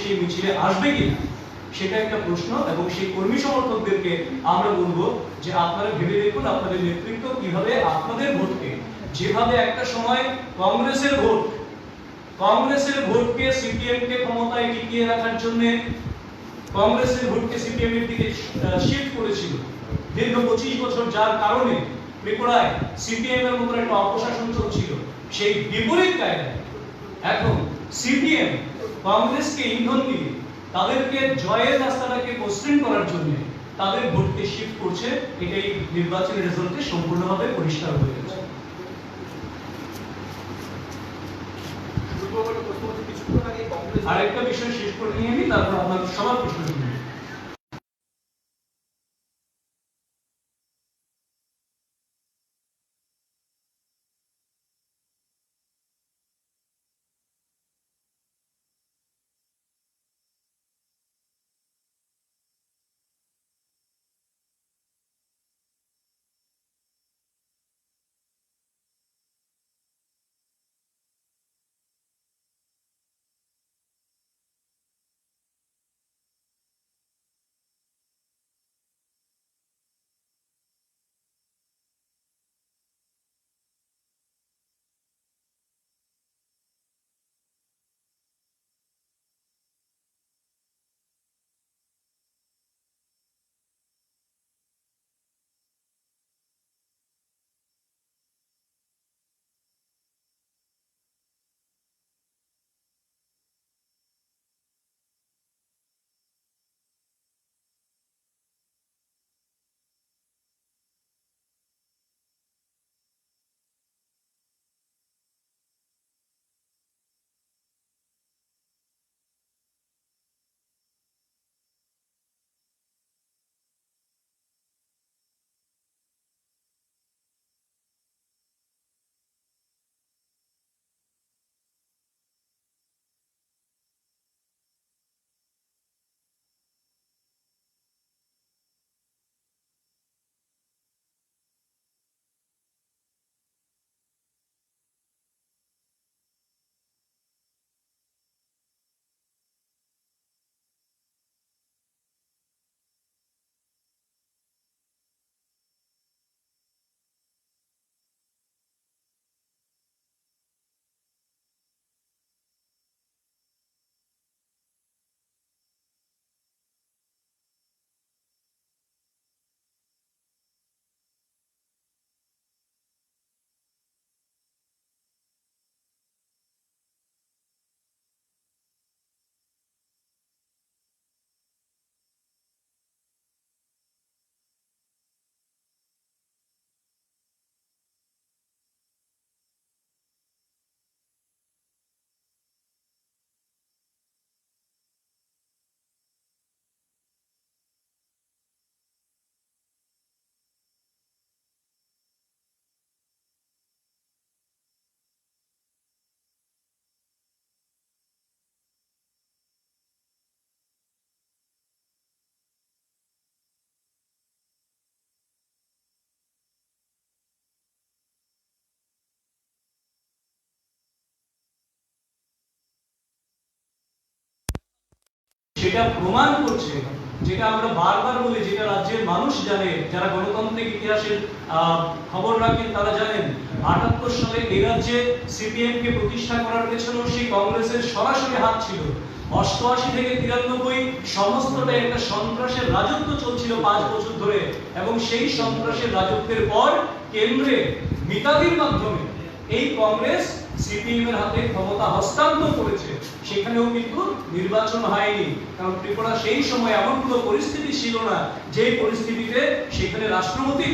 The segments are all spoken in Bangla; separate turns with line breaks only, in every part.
সেই মিছিলে আসবে কিনা সেটা একটা প্রশ্ন। এবং সেই কর্মী সমর্থকদেরকে আমরা বলবো যে আপনারা ভেবে দেখুন আপনাদের নেতৃত্ব কিভাবে আপনাদের ভোটকে, যেভাবে একটা সময় কংগ্রেসের ভোটকে সিপিএম কে ক্ষমতায় টিকিয়ে রাখার জন্য কংগ্রেসের ভোটকে সিপিএম এর দিকে শিফট করেছিল দীর্ঘ 25 বছর, যার কারণে ত্রিপুরায় সিপিএম এর মতো একটা অপশাসন চলছিল, সেই বিপরীত কায়দায় এখন সিপিএম কংগ্রেসকে ইন্ধন দিয়ে তাদেরকে জয়ের রাস্তাটাকে মসৃণ করার জন্য তাদের ভোটকে শিফট করছে। এটাই নির্বাচনের রেজাল্টে সম্পূর্ণভাবে পরিষ্কার হয়ে গেছে। আরেকটা বিষয় শেষ করে নিয়ে আমি তারপর আপনাদের সবার প্রশ্ন শুনবো। সেটা প্রমাণ করছে, যেটা আমরা বারবার বলি, যেটা রাজ্যের মানুষ জানে, যারা গণতান্ত্রিক ইতিহাসের খবর রাখেন তারা জানেন 78 সালে এই রাজ্যে সিপিএম কে প্রতিষ্ঠা করার পেছনেও সেই কংগ্রেসের সরাসরি হাত ছিল। 88 থেকে 93 সমস্তটা একটা সন্ত্রাসের রাজত্ব চলছিল 5 বছর ধরে, এবং সেই সন্ত্রাসের রাজত্বের পর কেন্দ্রে মিতাদির মাধ্যমে এই কংগ্রেস সিপিএম এর হাতে ক্ষমতা হস্তান্তর করেছে। সেখানেও কিন্তু নির্বাচন হয়নি, কারণ ত্রিপুরা সেই সময় এমন কোনো পরিস্থিতি ছিল না যে পরিস্থিতিতে সেখানে রাষ্ট্রপতি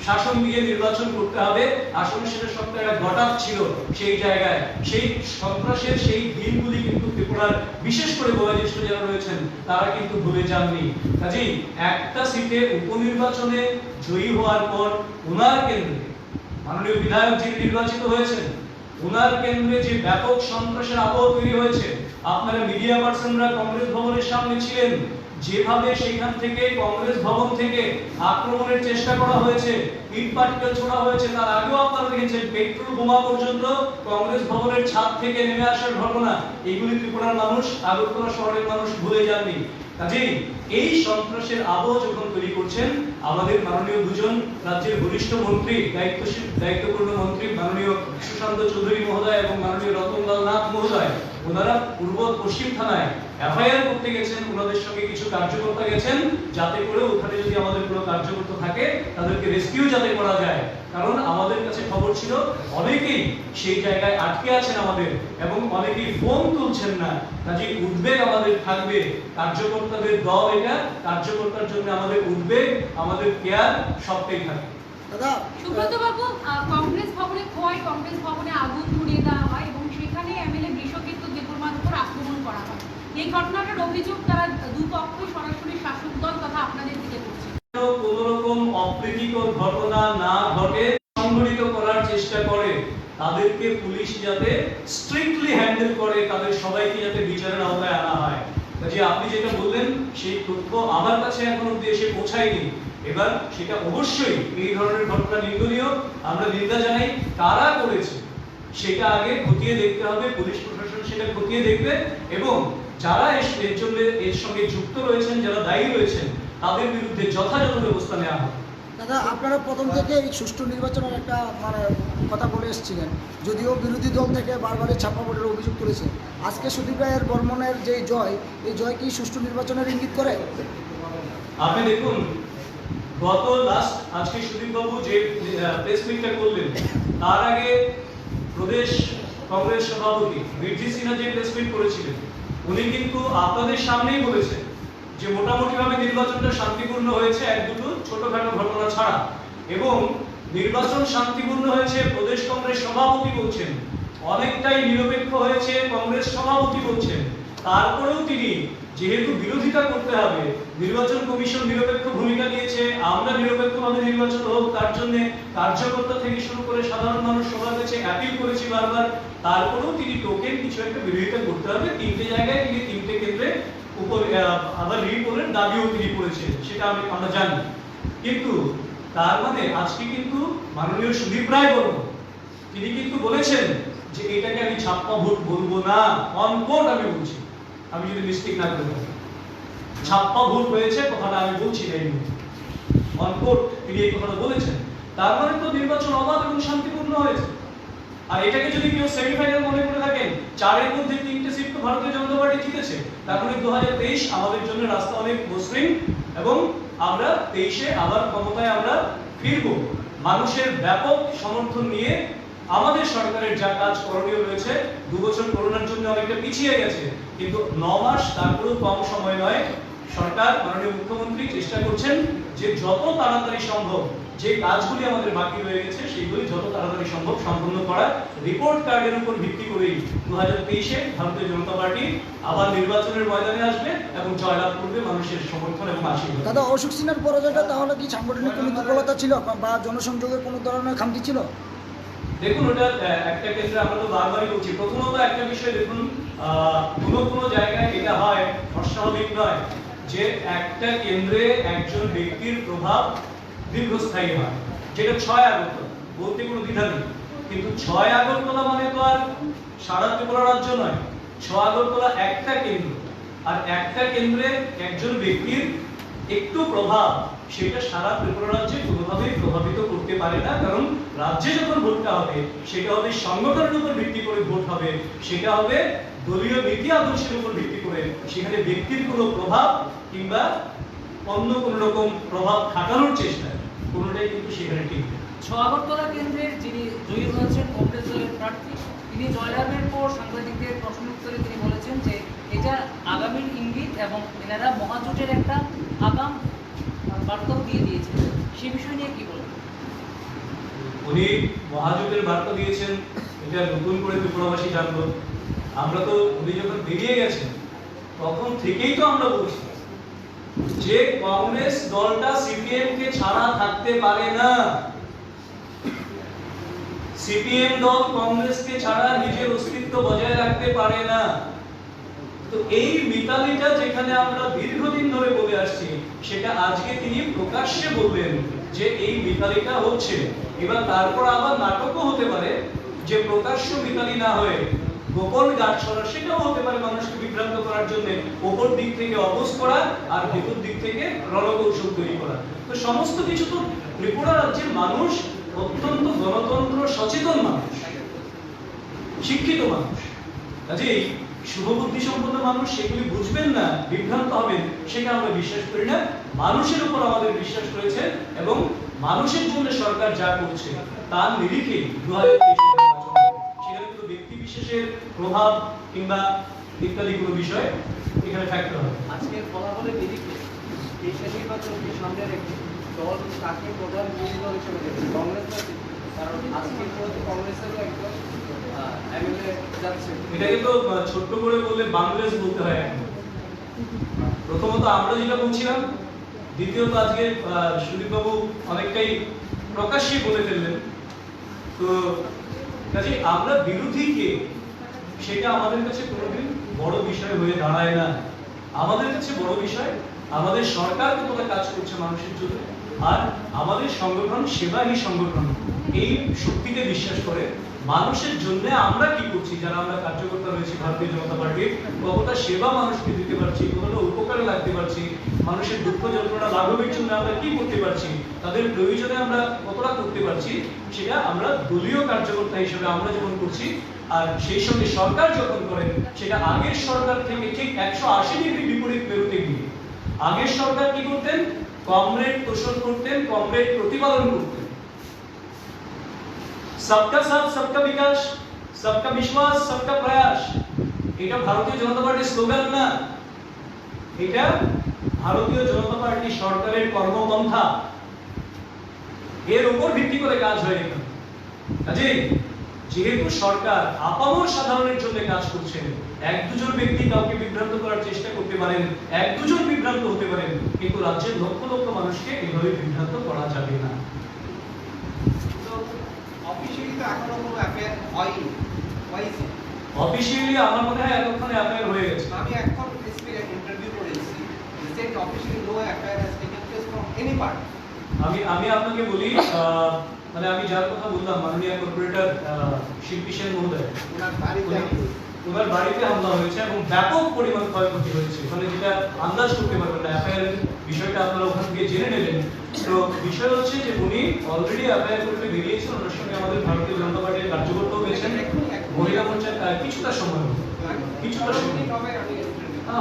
শাসন দিয়ে নির্বাচন করতে হবে। আসলে সেটা সবটা একটা ঘটাত ছিল সেই জায়গায়। সেই সন্ত্রাসের সেই দিনগুলি কিন্তু ত্রিপুরার বিশেষ করে বয়োজ্যেষ্ঠ যারা রয়েছেন তারা কিন্তু ভুলে যাননি। কাজেই একটা সিটে উপনির্বাচনে জয়ী হওয়ার পর ওনার কেন্দ্রে মাননীয় বিধায়ক যিনি নির্বাচিত হয়েছেন, ওনার কেন্দ্রে যে ব্যাপক সন্ত্রাসের আবহ তৈরি হয়েছে, আপনারা মিডিয়া পার্সনরা কংগ্রেস ভবনের সামনে ছিলেন, যেভাবে সেখান থেকে কংগ্রেস ভবন থেকে আক্রমণের চেষ্টা করা হয়েছে, ইট পাটকেল ছোড়া হয়েছে, তার আগেও আপনারা দেখেছেন পেট্রোল বোমা পর্যন্ত কংগ্রেস ভবনের ছাদ থেকে নেমে আসার ঘটনা। এগুলি ত্রিপুরার মানুষ, আগরতলা শহরের মানুষ ভুলে যাননি। কাজেই এই সন্ত্রাসের আবহ যখন তৈরি করছেন, আমাদের মাননীয় দুজন রাজ্যের বরিষ্ঠ মন্ত্রী, দায়িত্বপূর্ণ মন্ত্রী মাননীয় সুশান্ত চৌধুরী মহোদয় এবং মাননীয় রতনলাল নাথ মহোদয়, ওনারা পূর্ব পশ্চিম থানায় এফআইআর করতে গেছেন, ওনাদের সঙ্গে কিছু কার্যকর্তা গেছেন, যাতে করে ওখানে যদি আমাদের কোনো কার্যকর্তা থাকে তাদেরকে রেস্কিউ যাতে করা যায়। কারণ আমাদের কাছে খবর ছিল অনেকেই সেই জায়গায় আটকে আছেন আমাদের, এবং অনেকেই ফোন তুলছেন না। কাজে উদ্বেগ আমাদের থাকবে, কার্যকর্তাদের দল এটা, কার্যকর্তার জন্য আমাদের উদ্বেগ, আমাদের কেয়ার সবটাই থাকে।
দাদা
সুব্রত বাবু, কংগ্রেস ভবনে খোয়াই কংগ্রেস ভবনে আগুন ধরিয়ে দেওয়া হয় এবং সেখানে এমএলএ বিশ্বজিৎ দেববর্মার উপর আক্রমণ করা হয়। এই ঘটনাটার অভিযোগ তারা দুপক্ষই সরাসরি শাসক দল তথা আপনাদের দিকে করছে।
কোন রকম অপ্রীতিকর ঘটনা না ঘটে সংগঠিত করার চেষ্টা করে, তাদেরকে পুলিশ যাতে স্ট্রিক্টলি হ্যান্ডেল করে, তাদের সবাইকে যাতে বিচারের আওতায় আনা হয়। কাজে আপনি যেটা বললেন সেই তথ্য আমার কাছে এখনো অব্দি এসে পৌঁছায়নি। এবার সেটা অবশ্যই এই ধরনের ঘটনা নিন্দনীয়, আমরা নিন্দা জানাই। কারা করেছে সেটা আগে খতিয়ে দেখতে হবে, পুলিশ প্রশাসন সেটা খতিয়ে দেখবে, এবং যারা এর সঙ্গে যুক্ত রয়েছেন, যারা দায়ী রয়েছেন, তাদের বিরুদ্ধে যথাযথ ব্যবস্থা নেওয়া হবে।
দাদা আপনারা প্রথম থেকে এই সুষ্ঠু নির্বাচনের একটা কথা বলে এসেছিলেন, যদিও বিরোধী দল থেকে বারবারই ছাপ্পা ভোটের অভিযোগ তুলেছে। আজকে সুদীপ রায়ের বর্মনের যে জয়, এই জয় কি সুষ্ঠু নির্বাচনের ইঙ্গিত করে?
আপনি দেখুন, গত লাস্ট আজকে সুদীপ বাবু যে প্রেস মিটটা করলেন, তার আগে প্রদেশ কংগ্রেস সভাপতি বীরজি সিনহা যে প্রেস মিট করেছিলেন, উনি কিন্তু আপনাদের সামনেই বলেছেন যে মোটামুটি ভাবে নির্বাচনটা শান্তিপূর্ণ হয়েছে, এক দুটো ছোটখাটো ঘটনা ছাড়া, এবং নির্বাচন শান্তিপূর্ণ হয়েছে প্রদেশ কংগ্রেস সভাপতি বলছেন, অনেকটাই নিরপেক্ষ হয়েছে কংগ্রেস সভাপতি বলছেন। তারপরেও তিনি যেহেতু বিরোধিতা করতে হবে, নির্বাচন কমিশন নিরপেক্ষ ভূমিকা নিয়েছে, আমরা নিরপেক্ষভাবে নির্বাচন হোক তার জন্য কার্যকর্তা থেকে শুরু করে সাধারণ মানুষ সবার কাছে অ্যাপিল করেছি বারবার, তারপরেও তিনি টোকেন কিছু একটা বিরোধিতা করতে হবে। তিনটে জায়গায় তিনি তিনটে কেন্দ্রে উপরে আবার রিপোর্টের দাবিও তিনি করেছেন, সেটা আমরা জানি। কিন্তু তার মানে আজকে কিন্তু মাননীয় সুদীপ রায় বর্মন তিনি কিন্তু বলেছেন যে এটাকে আমি ছাপ্পা ভোট বলবো না, অন কোর্ট আমি বলছি, আমি যদি মিস্টেক না করে থাকি, ছাপ্পা ভোট হয়েছে কথাটা আমি বলছি না, এই মুহূর্তে অন কোর্ট তিনি এই কথাটা বলেছেন। তার মানে তো নির্বাচন অবাধ এবং শান্তিপূর্ণ হয়েছে। আর এটাকে যদি কেউ সেমিফাইনাল মনে করে থাকেন, 4-এর মধ্যে 3টে সিট তো ভারতীয় জনতা পার্টি জিতেছে, তার মানে 2023 আমাদের জন্য রাস্তা অনেক মসৃণ, এবং আমরা 23-এ আবার ক্ষমতায় আমরা ফিরবো। মানুষের ব্যাপক সমর্থন নিয়ে আমাদের সরকারের যা কাজ করণীয় রয়েছে, 2 বছর করোনার জন্য অনেকটা পিছিয়ে গেছে, কিন্তু 9 মাস তারপরেও কম সময় নয়। সরকার, মাননীয় মুখ্যমন্ত্রী চেষ্টা করছেন যে যত তাড়াতাড়ি সম্ভব যে কাজগুলি আমাদের বাকি রয়ে গেছে সেগুলি যত তাড়াতাড়ি সম্ভব সম্পূর্ণ করার। রিপোর্ট কার্ডের উপর ভিত্তি করেই 2023-এ ভারতীয় জনতা পার্টি আবার নির্বাচনের ময়দানে আসবে এবং জয়লাভ করবে মানুষের সমর্থন এবং আশীর্বাদ।
দাদা অশোক সিনহার পরাজয়টা তাহলে কি সাংগঠনিক কোনো দুর্বলতা ছিল বা জনসংযোগের কোনো ধরনের খামতি ছিল?
দেখুন, ওটা একটা ক্ষেত্রে আমরা তো বারবারই বলছি, প্রথমত একটা বিষয় দেখুন, কোনো জায়গায় এটা হয় অস্বাভাবিক নয় যে একটা কেন্দ্রে একজন ব্যক্তির প্রভাব দীর্ঘস্থায়ী হয়, যেটা 6 আগরতলা বলতে কোনো দ্বিধা নেই। কিন্তু 6 আগরতলা মানে তো আর সারা ত্রিপুরা রাজ্য নয়, 6 আগরতলা একটা কেন্দ্র, আর একটা কেন্দ্রে একজন ব্যক্তির একটু প্রভাব সেটা সারা ত্রিপুরা রাজ্যে কোনোভাবেই প্রভাবিত করতে পারে না। কারণ রাজ্যে যখন ভোটটা হবে সেটা হবে সংগঠনের উপর ভিত্তি করে ভোট হবে, সেটা হবে দলীয় নীতি আদর্শের উপর ভিত্তি করে, সেখানে ব্যক্তির কোনো প্রভাব কিংবা অন্য কোনো রকম প্রভাব খাটানোর চেষ্টা কোনোটাই কিন্তু সেখানে ঠিক নেই।
6 আগরতলা কেন্দ্রের যিনি জয়ী হয়েছেন কংগ্রেস দলের প্রার্থী, তিনি জয়লাভের পর সাংবাদিকদের প্রশ্নের উত্তরে তিনি বলেছেন যে এটা আগামীর ইঙ্গিত এবং এনারা মহাজোটের একটা আগাম বার্তাও দিয়ে দিয়েছেন। সেই বিষয় নিয়ে কি বলবেন?
উনি মহাজোটের বার্তা দিয়েছেন, এটা নতুন করে ত্রিপুরাবাসী জানলো। আমরা তো উনি যখন বেরিয়ে গেছেন তখন থেকেই তো আমরা বলছি যে কংগ্রেস দলটা সিপিএম কে ছাড়া থাকতে পারে না, সিপিএম দল কংগ্রেসকে ছাড়া নিজের অস্তিত্ব বজায় রাখতে পারে না। তো এই মিতালিটা যেখানে আমরা দীর্ঘদিন ধরে বলে আসছি, সেটা আজকে তিনি প্রকাশ্যে বললেন যে এই মিতালিটা হচ্ছে। এবার তারপর আবার নাটকও হতে পারে যে প্রকাশ্য মিতালি না হয়ে গোপন গাছ ছড়া, সেটাও হতে পারে মানুষকে বিভ্রান্ত করার জন্য ওপর দিক থেকে অবস করা আর ভেতর দিক থেকে রণকৌশল তৈরি করা। তো সমস্ত কিছু তো ত্রিপুরা রাজ্যের মানুষ অত্যন্ত গণতন্ত্র সচেতন মানুষ, শিক্ষিত মানুষ, কাজেই শুভবুদ্ধি সম্পন্ন মানুষ সেগুলি বুঝবেন না, বিভ্রান্ত হবেন, সেটা আমরা বিশ্বাস করি না। মানুষের উপর আমাদের বিশ্বাস রয়েছে এবং মানুষের জন্য সরকার যা করছে তার নিরিখে 2023 সেখানে কোনো ব্যক্তি বিশেষের প্রভাব কিংবা ইত্যাদি কোনো বিষয় এখানে ফ্যাক্টর হবে।
আজকের ফলাফলের নিরিখে এই নির্বাচনকে সামনে রেখে দল তাকে প্রধান বিরোধী দল হিসেবে দেখছে কংগ্রেস, কারণ আজকের মধ্যে কংগ্রেসেরও একজন এমএলএ যাচ্ছে।
এটাকে তো ছোট্ট করে বললে বাংলাদেশ বলতে হয় এখন। প্রথমত আমরা যেটা বলছিলাম, দ্বিতীয়ত আজকে সুদীপবাবু অনেকটাই প্রকাশ্যে বলে ফেললেন। তো কাজে আমরা বিরোধী কে সেটা আমাদের কাছে কোনোদিন বড় বিষয় হয়ে দাঁড়ায় না। আমাদের কাছে বড় বিষয় আমাদের সরকার কতটা কাজ করছে মানুষের জন্য, আর আমাদের সংগঠন সেবাহী সংগঠন এই শক্তিতে বিশ্বাস করে মানুষের জন্য আমরা কি করছি, যারা আমরা কার্যকর্তা রয়েছি ভারতীয় জনতা পার্টির, কতটা সেবা মানুষকে দিতে পারছি, কতটা উপকারে লাগতে পারছি, মানুষের দুঃখ যন্ত্রণা লাঘবের জন্য আমরা কি করতে পারছি, তাদের প্রয়োজনে আমরা কতটা করতে পারছি, সেটা আমরা দলীয় কার্যকর্তা হিসেবে আমরা যখন করছি। আর সেই সঙ্গে সরকার যখন করেন, সেটা আগের সরকার থেকে ঠিক 180 ডিগ্রি বিপরীত বেরোতে গিয়ে আগের সরকার কি করতেন, কমরেড তোষণ করতেন, কমরেড প্রতিপালন করতেন। सबका साथ सबका विकास, सबका विश्वास, सबका प्रयास, এটা ভারতীয় জনতা পার্টির স্লোগান না, এটা ভারতীয় জনতা পার্টি সরকারের কর্মপন্থা। এর উপর ভিত্তি করে কাজ হয় এখানে। কাজেই যেহেতু সরকার আপামর সাধারণের জন্য কাজ করছেন, এক দুজন ব্যক্তি কাউকে বিভ্রান্ত করার চেষ্টা করতে পারেন, এক দুজন বিভ্রান্ত হতে পারেন, কিন্তু রাজ্যের লক্ষ লক্ষ মানুষকে এভাবে বিভ্রান্ত করা যাবে না।
অফিসিয়ালি তো এখনো কোনো অ্যাফেয়ার হয়নি, হয়েছে
অফিসিয়ালি আমার মনে হয় এতক্ষণে অ্যাফেয়ার হয়ে গেছে।
আমি এখন ইন্টারভিউ করেছি, recent officially no affair has taken place from any party.
আমি আপনাকে বলি, মানে আমি যার কথা বললাম মাননীয় কর্পোরেটর শিল্পী সেন মহোদয়, ওনার বাড়িতে হামলা হয়েছে এবং ব্যাপক পরিমাণ ক্ষয়ক্ষতি হয়েছে। ওখানে যেটা আন্দাজ করতে পারবেন না, এফআইআর বিষয়টা আপনারা ওখান থেকে জেনে নেবেন। তো বিষয় হচ্ছে যে উনি অলরেডি এফআইআর করতে বেরিয়েছেন, ওনার সঙ্গে আমাদের ভারতীয় জনতা পার্টির কার্যকর্তাও হয়েছেন, মহিলা মোর্চার কিছুটা সময়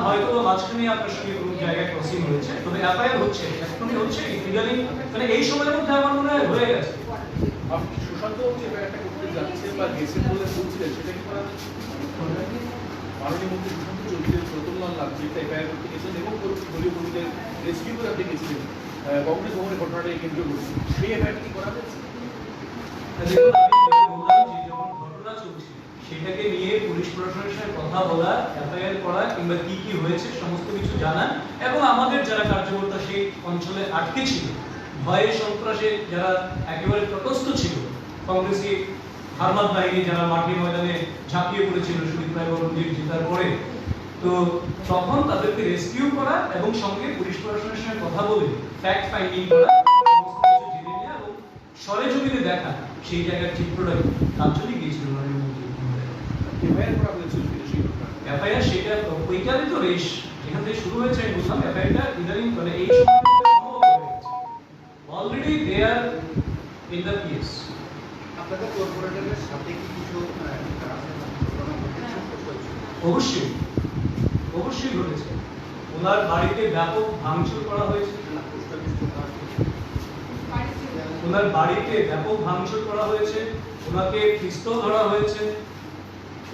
হয়তো মাঝখানে আপনার সঙ্গে কোনো জায়গায় ক্রসিং হয়েছে, তবে এফআইআর হচ্ছে, এখনই হচ্ছে, ইদানিং মানে এই সময়ের মধ্যে আমার মনে হয় হয়ে গেছে।
আপনি সুশান্ত যে একটা করতে যাচ্ছে বা গেছে বলে বলছিলেন, সেটা কি করা হচ্ছে? মাননীয় মন্ত্রী সুশান্ত চৌধুরীর প্রথমলাল লাগছে এফআইআর করতে গেছেন এবং দলীয় কর্মীদের রেস্কিউ করে আপনি গেছিলেন কংগ্রেস ভবনের ঘটনাটাকে কেন্দ্র করছে, সেই এফআইআর কি করা হয়েছে?
দেখুন, আমি বললাম যে যখন ঘটনা চলছে সেটাকে নিয়ে পুলিশ প্রশাসনের সাথে কথা বলা, এফআইআর করা কিংবা কি কি হয়েছে সমস্ত কিছু জানা, এবং আমাদের যারা কার্যকর্তা সেই অঞ্চলে আটকে ছিল, ভয়ে সন্ত্রাসে যারা একেবারে তটস্থ ছিল, কংগ্রেসি হারমাত বাহিনী যারা মাঠে ময়দানে ঝাঁপিয়ে পড়েছিল সুদীপ রায় বরঞ্জিত জেতার পরে, তো তখন তাদেরকে রেস্কিউ করা এবং সঙ্গে পুলিশ প্রশাসনের সঙ্গে কথা বলে ফ্যাক্ট ফাইন্ডিং করা, সমস্ত কিছু জেনে নেওয়া এবং সরেজমিনে দেখা সেই জায়গার চিত্রটাই তার জন্যই গিয়েছিল মাননীয় মন্ত্রী।
এফআইআর করা হয়েছিল সেই ঘটনা,
এফআইআর সেটা ওইটারই তো রেশ যেখান থেকে শুরু হয়েছে। আমি বললাম এফআইআরটা ইদানিং মানে এই সময় সম্ভব হয়ে গেছে, already they are in the case.
আপনাদের কর্পোরেটরের সাথে কি কিছু
অবশ্যই অবশ্যই ঘটেছে। ওনার বাড়িতে ব্যাপক ভাঙচুর করা হয়েছে, ওনার বাড়িতে ব্যাপক ভাঙচুর করা হয়েছে, ওনাকে পিস্তল ধরা হয়েছে,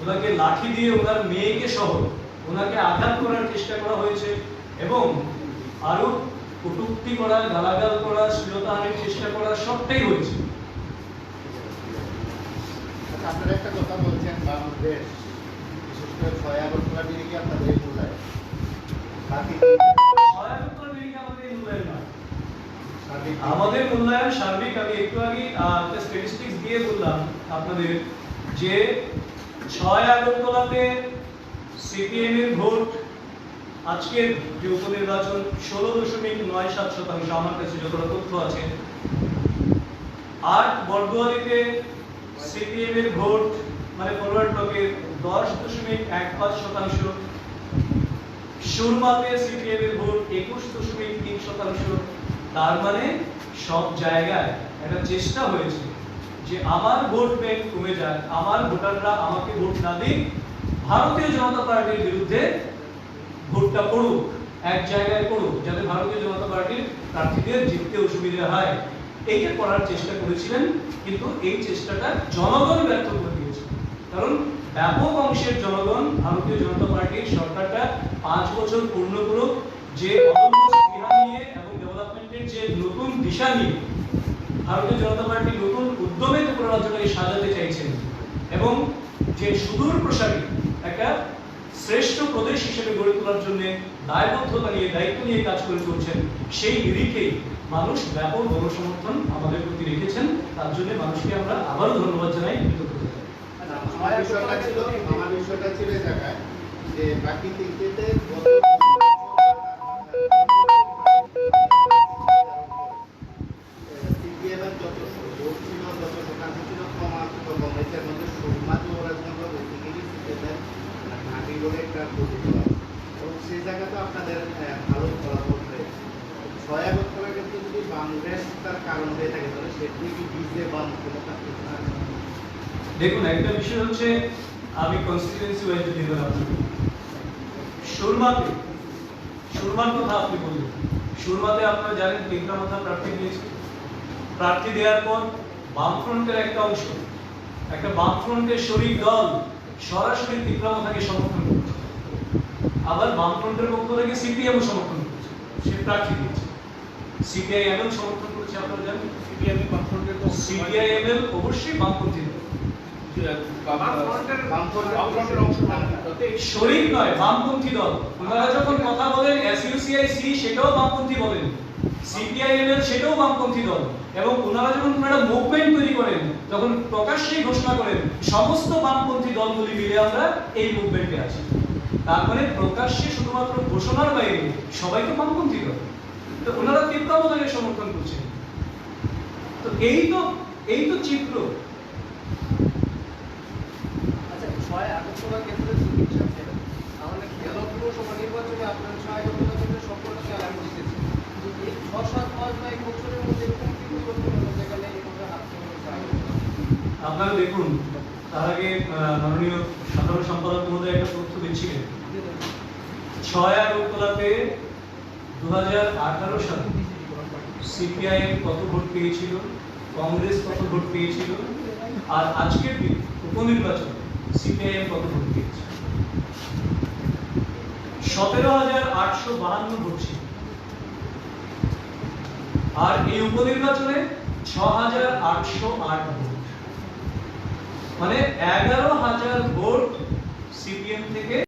ওনাকে লাঠি দিয়ে ওনার মেয়েকে সহ ওনাকে আঘাত করার চেষ্টা করা হয়েছে এবং আরো কটূক্তি করা, গালাগাল করা, শ্লীলতাহানির চেষ্টা করা সবটাই হয়েছে।
আপনারা একটা কথা বলছেন বাংলাদেশ, বিশেষ করে 6 আগরতলা দিকে আপনাদের মূল্যায়ন, বাকি
6 আগরতলা দিকে আমাদের মূল্যায়ন নয়, আমাদের মূল্যায়ন সার্বিক। আমি একটু আগে একটা স্ট্যাটিস্টিক্স দিয়ে বললাম আপনাদের যে 6 আগরতলাতে সিপিএম এর ভোট আজকের যে উপনির্বাচন 16.97%, আমার কাছে যতটা তথ্য আছে। 8 বরদোয়ারিতে সিপিএম এর ভোট মানে ফরওয়ার্ড ব্লকের 10.15%, সুরমাতে সিপিএম এর ভোট 21.3%। তার মানে সব জায়গায় একটা চেষ্টা হয়েছে যে আমার ভোট ব্যাংক কমে যায়, আমার ভোটাররা আমাকে ভোট না দিক, ভারতীয় জনতা পার্টির বিরুদ্ধে ভোটটা পড়ুক, এক জায়গায় পড়ুক, যাতে ভারতীয় জনতা পার্টির প্রার্থীদের জিততে অসুবিধা হয়। এইটা করার চেষ্টা করেছিলেন, কিন্তু এই চেষ্টাটা জনগণ ব্যর্থ করে দিয়েছে। কারণ ব্যাপক অংশের জনগণ ভারতীয় জনতা পার্টির সরকারটা 5 বছর পূর্ণ করুক, যে অদম্য স্পৃহা নিয়ে এবং ডেভেলপমেন্টের যে নতুন দিশা নিয়ে ভারতীয় জনতা পার্টি নতুন উদ্যমে ত্রিপুরা রাজ্যটাকে সাজাতে চাইছেন এবং যে সুদূর প্রসারী একটা শ্রেষ্ঠ প্রদেশ হিসেবে গড়ে তোলার জন্য দায়বদ্ধতা নিয়ে দায়িত্ব নিয়ে কাজ করে চলছেন, সেই নিরিখেই মানুষ ব্যাপক গণসমর্থন আমাদের প্রতি রেখেছেন। তার জন্য মানুষকে আমরা আবারও ধন্যবাদ জানাই, কৃতজ্ঞতা জানাই।
আমার বিষয়টা ছিল এই জায়গায় যে বাকি তিনটেতে সিপিএম এর যত ভোট ছিল, যত শতাংশ ছিল কম আছে, তো কংগ্রেসের মধ্যে সুরমা যুবরাজনগর বেসিক্যালি সিপিএম এর ঘাঁটি বলে একটা গঠিত আছে এবং সেই জায়গাতে আপনাদের ভালো ফলাফল হয়েছে। 6 আগরতলার ক্ষেত্রে যদি কংগ্রেস তার কারণ হয়ে থাকে তাহলে সেটি কি বিজে বা মুখ্যমন্ত্রী?
দেখুন, একটা বিষয় হচ্ছে আমি কনস্টিটিউয়েন্সি ওয়াইজ যদি আপনাকে সুরমার কথা আপনি বললেন, সুরমাতে আপনারা জানেন তিনটা প্রার্থী দিয়েছে। প্রার্থী দেওয়ার পর বামফ্রন্টের একটা অংশ, একটা বামফ্রন্টের শরিক দল সরাসরি তিপ্রামথাকে সমর্থন করছে, আবার বামফ্রন্টের পক্ষ থেকে সিপিএমও সমর্থন করছে, সে প্রার্থী দিয়েছে। সিপিআইএমএল সমর্থন করছে, আপনারা জানেন সিপিআইএমএল অবশ্যই বামপন্থী দল, শরিক নয়, বামপন্থী দল। ওনারা যখন কথা বলেন এসইউসিআইসি সেটাও বামপন্থী বলেন, সিপিআইএমএল সেটাও বামপন্থী দল, এবং ওনারা যখন কোনো একটা মুভমেন্ট তৈরি করেন তখন প্রকাশ্যেই ঘোষণা করেন সমস্ত বামপন্থী দলগুলি মিলে আমরা এই মুভমেন্টে আছি। তার মানে প্রকাশ্যে শুধুমাত্র ঘোষণার বাইরে সবাই তো বামপন্থী দল, তো ওনারা তীব্রভাবে সমর্থন করছেন। তো এই তো চিত্র।
আচ্ছা, 6 আগরতলার ক্ষেত্রে চিকিৎসা ছিলেন, তাহলে গেল পুরসভা নির্বাচনে আপনার 6 আগরতলা ক্ষেত্রে সফলতা লাভ করেছেন। এই 6-7 মাস বা 1 বছরের মধ্যে এরকম কি পরিবর্তন হলো যেখানে এইভাবে হাত
আপনারা দেখুন, তার আগে মাননীয় সাধারণ সম্পাদক মহোদয় একটা তথ্য দিচ্ছিলেন। 6 আগরতলাতে 2018 সালে সিপিআইএম কত ভোট পেয়েছিল, কংগ্রেস কত ভোট পেয়েছিল, আর আজকের উপনির্বাচনে সিপিআইএম কত ভোট পেয়েছে? 17,852 ভোট ছিল, আর এই উপনির্বাচনে 6,808 ভোট, মানে 11,000 ভোট সিপিএম থেকে